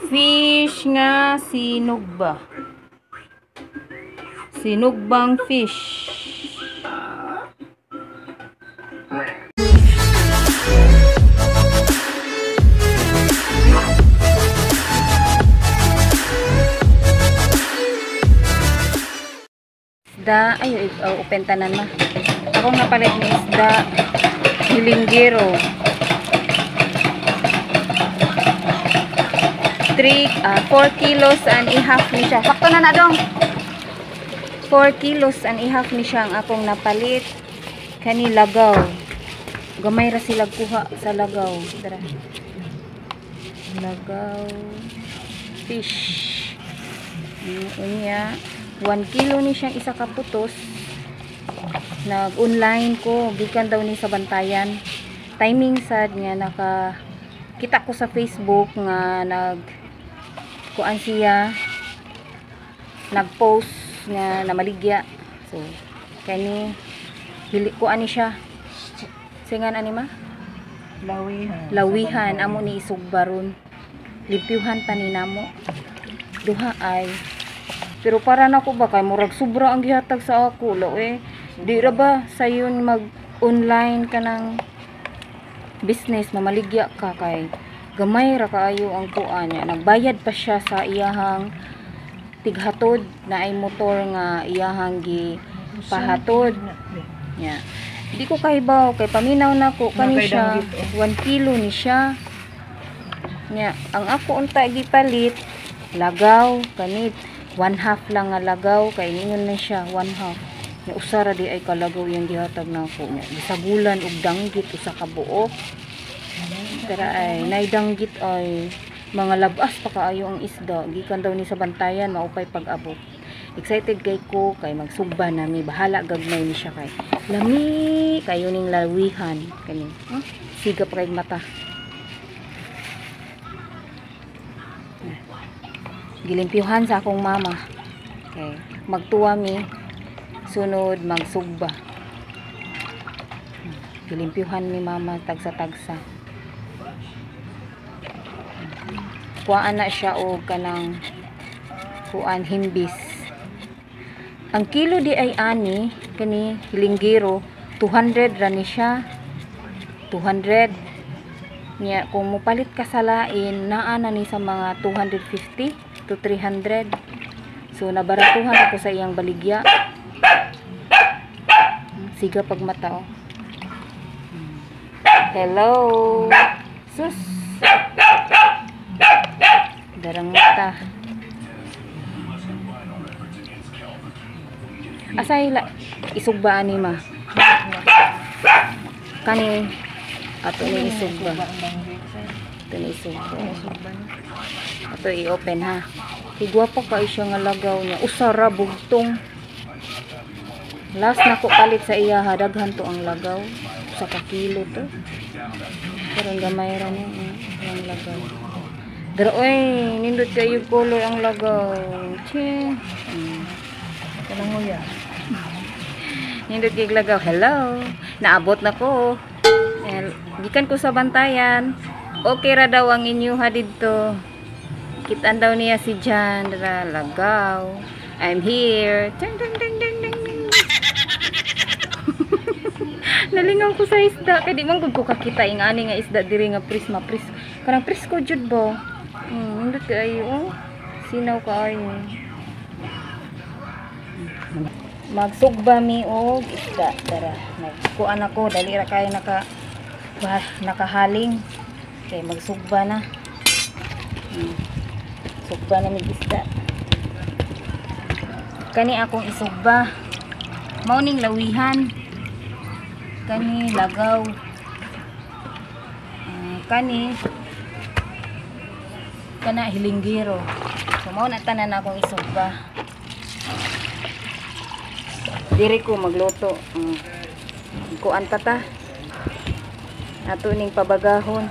Fish nga sinugba. Sinugbang fish. Isda, ay, upentanan na. Ako nga palit ni isda, hilinggero. 4 kilos and a half ni siya. Sakto na na dong. 4 kilos and a half ni siya ang akong napalit. Kani lagaw. Gamay ra sila kuha sa lagaw. Tara. Lagaw. Fish. Unya. 1 kilo ni siyang isa kaputos. Nag-online ko. Gikan daw ni sa Bantayan. Timing sad nga kita ko sa Facebook nga kuan siya nag-post nga na maligya. So kani kuan ni siya. Singan ani ma? Lawihan amo ni isugba ron. Limpyuhan pa ni namo. Duha ay pero para nako ba kay murag sobra ang gihatag sa ako lo di ra ba sayon mag-online ka ng business mamaligya ka kay gamay ra kaayo ang kuan niya. Nagbayad pa siya sa iyahang tighatod na ay motor nga iyahang gi pahatod nya. Di ko kahibaw kay paminaw nako kani siya 1 kilo ni siya nya. Ang ako unta gipalit lagaw kanit 1/2 lang nga lagaw kay ningon na siya 1/2 nya. Usara di ay kalagaw yung gihatag nako nya. Gisagulan og danggit usa ka buok. Tara ay naidanggit ay mga labas pa kaayo ang isda. Gikan daw ni sa Bantayan maupay pag-abot. Excited kay ko kay magsugba nami. Bahala gagmay ni siya kay lami kayo ning lawihan kani. Siga pa kay mata. Gilimpyuhan sa akong mama. Okay. Magtuwa mi sunod magsugba. Gilimpyuhan mi mama tagsa-tagsa. Kuhaan na siya o kanang kuan himbis. Ang kilo di ay ani kani hilinggero 200 ra ni siya. 200 niya kung mupalit ka sa lain naa na ni sa mga 250 to 300. So nabaratuhan ako sa iyang baligya. Siga pagmata oh. Hello. Sus. Darang mata. Asay isugba ani ma. Kani ato ni isugba. Ato ni isugba. Ato i-open ha. Higwapo ka siya nga lagaw niya. Usara bugtong. Last na ko palit sa iya ha. Daghan to ang lagaw. Sa kakilo to. Pero gamay ra niya. Ang lagaw. Pero oy, nindot kayo color ang lagaw. Che. Kanang nguya. Nindot kayo lagaw. Hello. Naabot na ko. Gikan ko sa Bantayan. Okay ra daw ang inyo ha dito. Kitaan daw niya si Jan. Lagaw. I'm here. Ding, ding, ding, ding, ding, ding. Nalingaw ko sa isda. Kaya di man ko kakita. Ingani nga isda diri nga prisma. Karang prisko jud ba? Hindi kayo. Sinaw kayo. Magsugba mi og isda. Tara. Kuan ako. Dali ra kayo nakahaling. Okay, magsugba na. Sugba na mi isda. Kani akong isugba. Mauning lawihan. Kani lagaw. Kani kana hilinggero. So mao na tanan akong isugba. Diri ko magluto. Kuan pa ta. Ato ning pabagahon.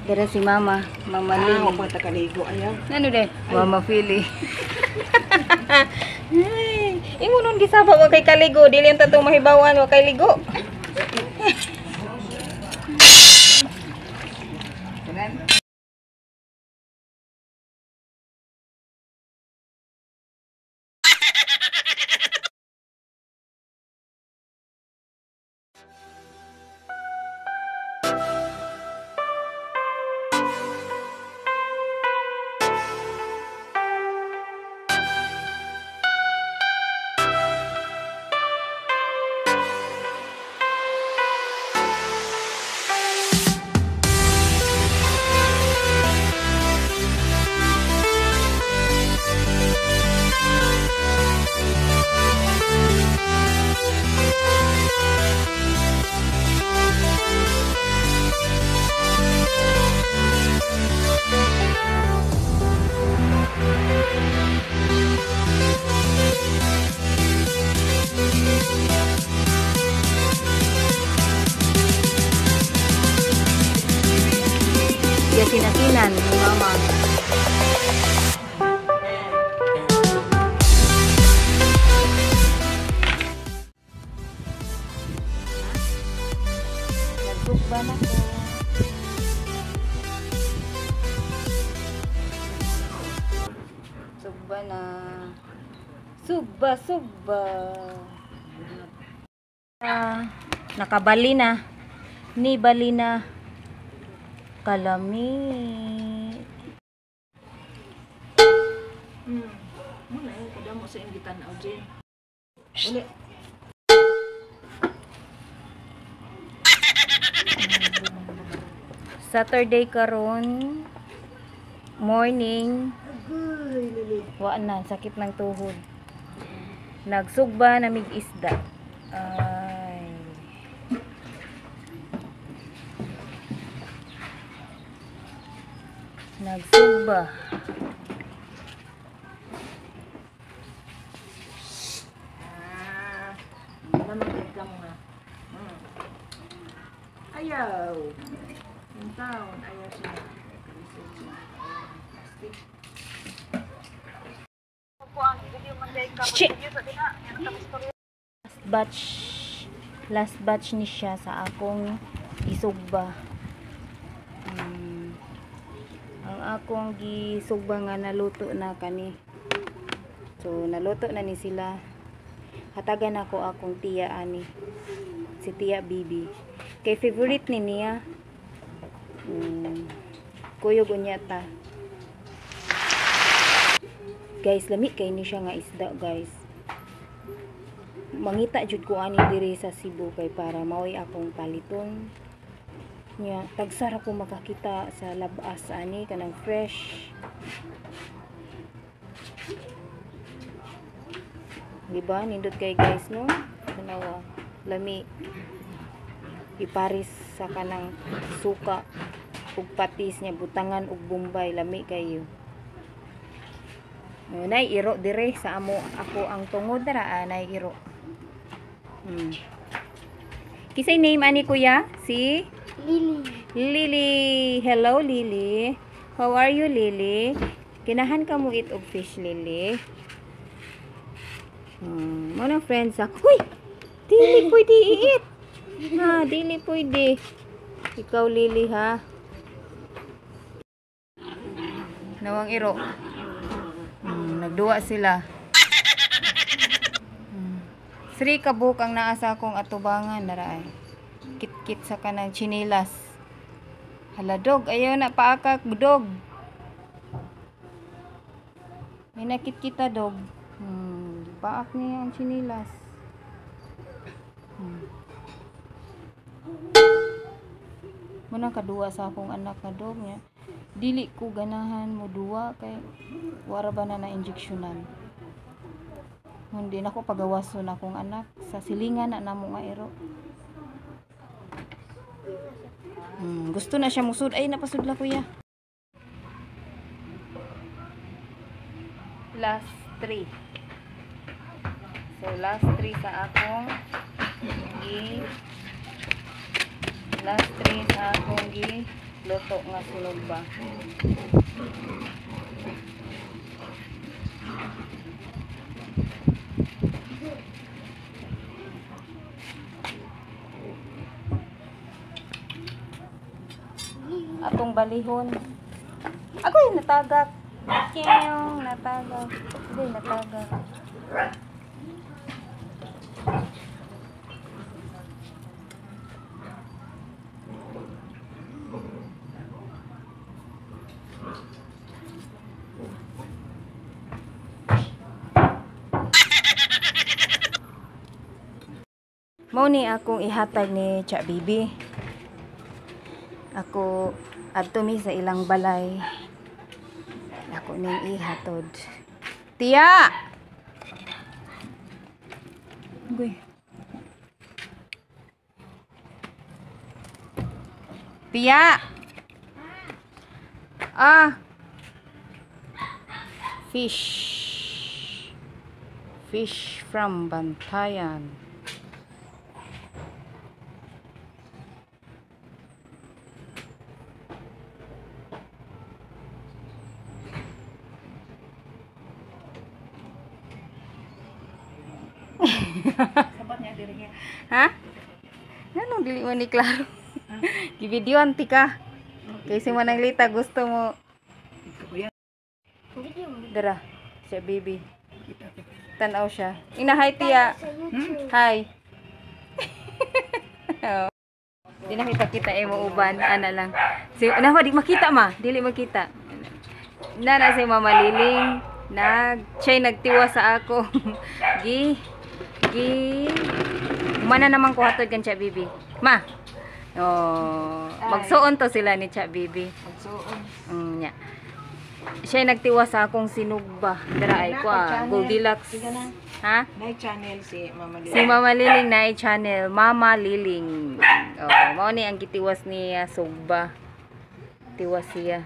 Dere si mama, mama Ling. Ako pa takaligo ayaw. Ano de? Mama Philly. Ingon nun gisaba wa kay kaligo, dili enta to mahibawan wa kay ligo. sinasinan ni mama. Nagsugba na ko. Sugba na. Sugba. Nakabali na. Ni bali na. Kalami. Muna yung kada mo sa ingitan na Jen. Uli. Saturday karon morning. Wa na sakit ng tuhod. Nagsugba na mig isda. Ay. Nagsugba. Namagid ka muna. Ayaw. Yung taon, ayaw siya. Shit. Last batch ni siya sa akong isugba. Ang akong gisugba nga naluto na kani. So naluto na ni sila. Hatagan ako akong tiya ani. Si Tiya Bibi. Kay favorite ni niya. Kuyog unya ta. Guys, lami kay ni siya nga isda, guys. Mangita jud ko ani diri sa Cebu kay para maoy akong paliton. Nya, tagsara ko makakita sa labas ani kanang fresh. Diba? Nindot kay guys, no? Tanawa. Lami. Iparis sa kanang suka ug patis niya, butangan ug bombay. Lami kayo. Nay iro dire sa amo ako ang tungod dara nay iro. Kisay name ani kuya? Si Lily. Hello Lily. How are you Lily? Kinahan ka mo eat og fish Lily. Mga friends ako. Uy! Dili pwede i-eat. Ha, dili pwede. Ikaw Lily ha. Nawang iro. Nagduwa sila. Sri kabuk ang naasa kong atubangan naraay. Kit-kit sa kanang chinilas. Hala dog, ayaw na paakak dog. May nakit-kita dog. Paak niya ang chinilas. Muna kaduwa sa akong anak na dog niya. Dili ko ganahan mo duwa kay wara ba na injeksyonan. Hindi na ko pagawason akong anak sa silingan na namo nga ero. Gusto na siya musud. Ay napasudla kuya. Last 3. So last 3 sa akong luto nga sinugba. Atong balihon. Agoy natagak. Kiyong natagak. Agoy natagak. Mao ni akong ihatag ni Cha Bibi. Ako adto mi sa ilang balay. Ako ning ihatod. Tiya! Goy. Tiya! Fish. Fish from Bantayan. Sabat niya diri niya. Ha? Ganong dili mo ni klaro. Gi-video anti ka. Kasi mananglita gusto mo. Kuya. Dara, siya baby. Tanaw siya. Ina hi tiya. Hi. Oh. Di na kita kita mo uban ana lang. Si nawa di makita ma, dili makita. Na si Mama Liling siya nagtiwa sa ako. gi mana naman ko hatod kan Cha Bibi. Ma. Oh, magsuon to sila ni Cha Bibi. Magsuon. Nya. Siya nagtiwa sa akong sinugba. Dara ay ko Goldilocks. Ha? Nay channel si Mama Si Mama Liling na channel, Mama Liling. Oh, mao ni ang gitiwas niya sugba. Tiwas siya.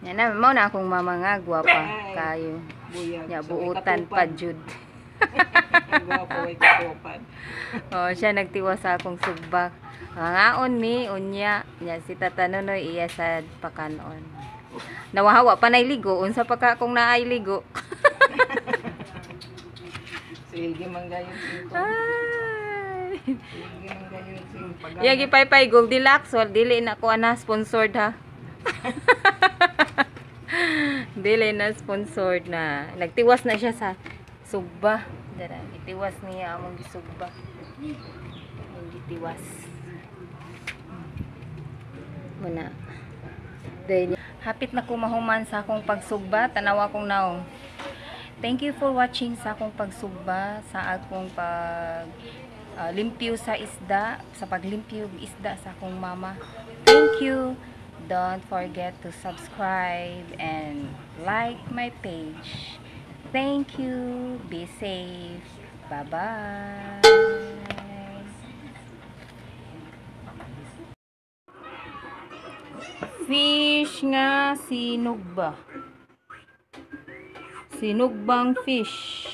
Yan na, mao na akong mama nga gwapa kayo. Buyag. Ya buutan pa jud. Gwapo ay katupan. Oh, siya nagtiwas sa akong sugba. Ngaon mi unya nya si Tata Nonoy iya sa pakanon. Nawahawa pa nay ligo unsa pa ka kung naay ligo. Sige manggayon sing Ay. Sige manggayon sing pag. Yagi pay Goldilocks, wal dili na ko ana sponsored ha. Dili na sponsored na. Nagtiwas na siya sa sugba. Dara, gitiwas niya among gisugba. Ang gitiwas. Muna. Dahil hapit na ko mahuman sa akong pagsugba, tanawa kong naong. Thank you for watching sa akong pagsugba, sa akong limpyo sa isda, sa paglimpyo isda sa akong mama. Thank you. Don't forget to subscribe and like my page. Thank you. Be safe. Bye-bye. Fish nga sinugba. Sinugbang fish.